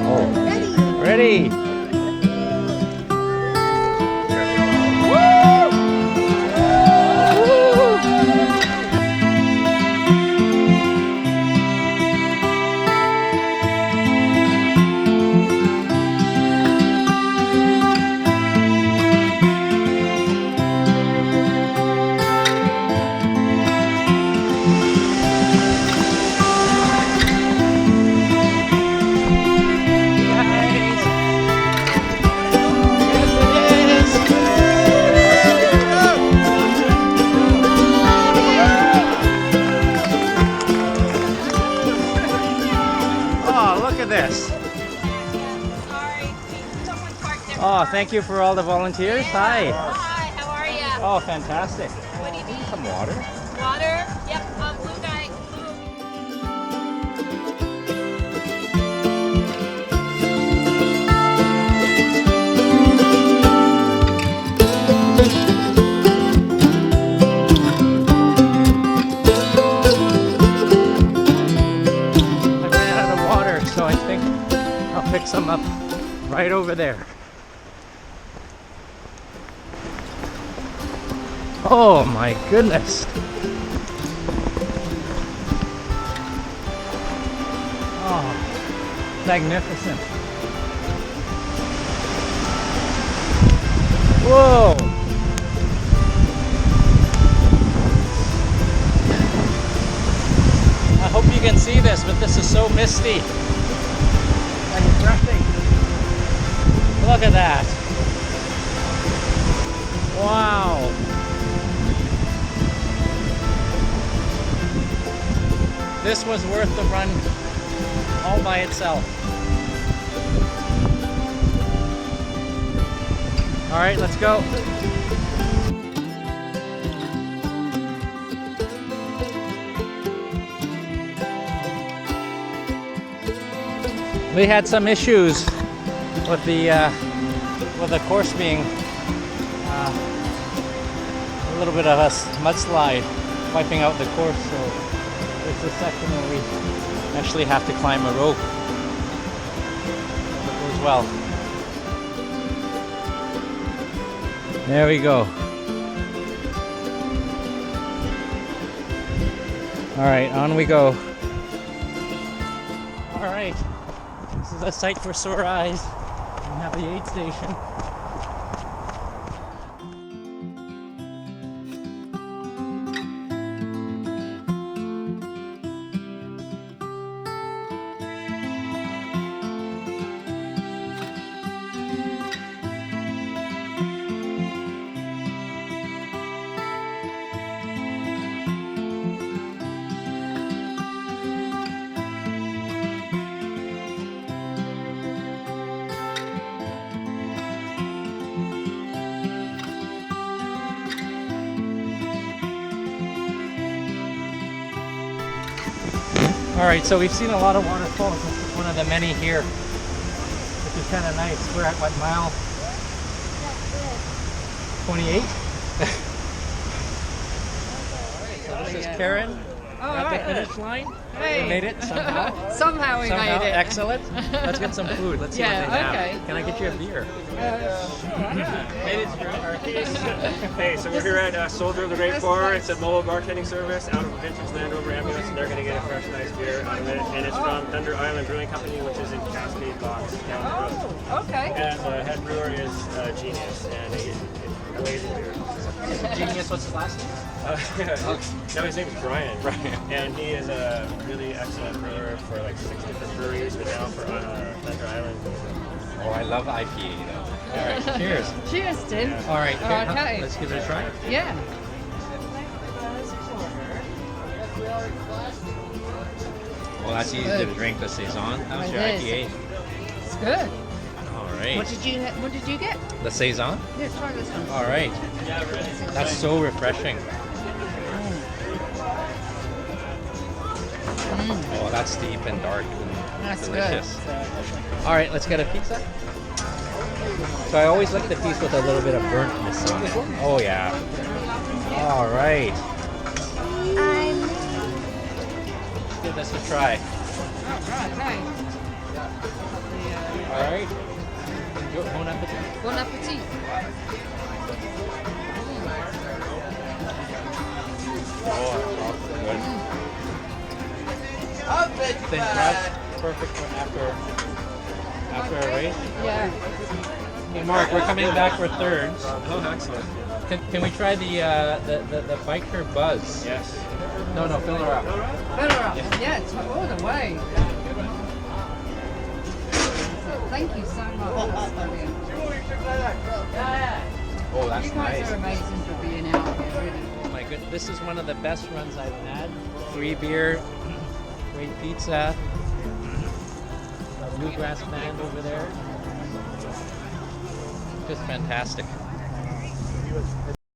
Oh. Ready. This. Oh, thank you for all the volunteers. Hi. Hi, how are you? Oh, fantastic. What do you need? Some water. Water? Yep, blue guy. So I think I'll pick some up right over there. Oh my goodness. Oh, magnificent. Whoa. I hope you can see this, but this is so misty. And refreshing. Look at that. Wow. This was worth the run all by itself. All right, let's go. We had some issues with the course being a little bit of a mudslide wiping out the course, so it's a section where we actually have to climb a rope. It goes well. There we go. All right, on we go. All right. This is a sight for sore eyes. We have the aid station. Alright, so we've seen a lot of waterfalls. This is one of the many here, which is kind of nice. We're at what, mile 28? So this is Karen at the finish line. Hey. We made it somehow. Somehow we made it. Excellent. Let's get some food. Let's see what they have. Okay. Can I get you a beer? Hey, so we're here at Soldier of the Great Four. It's a mobile bartending service out of a vintage Land Rover ambulance, and they're going to get a fresh, nice beer out of it. And it's from Thunder Island Brewing Company, which is in Cascade Box down the road. Okay. And the head brewer is Genius, and it's amazing beer. Genius, what's his last name? No, his name is Brian. And he is a really excellent brewer for like 6 different breweries, but now for Thunder Island. Oh, I love IPA though. All right, cheers. Cheers, Tim. Yeah. All right, here, Okay. let's give it a try. Yeah. Well, that's easy to drink, the Saison. How's your It IPA? is. It's good. All right. What did you get? The Saison? Yeah, try this one. All right. That's so refreshing. Oh, that's deep and dark and That's delicious. All right, let's get a pizza. So I always like the piece with a little bit of burntness on it. Oh yeah. All right. Let's give this a try. Right, hey. All right. Bon appetit. Bon appetit. Oh, good. Thin crust, perfect for after a race. Yeah. Hey, Mark, we're coming back for thirds. Oh, excellent. Can we try the biker buzz? Yes. No, fill her up. Fill her up. Yeah, it's all the way. Thank you so much. That's brilliant. Oh, that's You guys nice. are amazing for being out here, really. Oh my goodness, this is one of the best runs I've had. Free beer, great pizza, a bluegrass band over there. Just fantastic.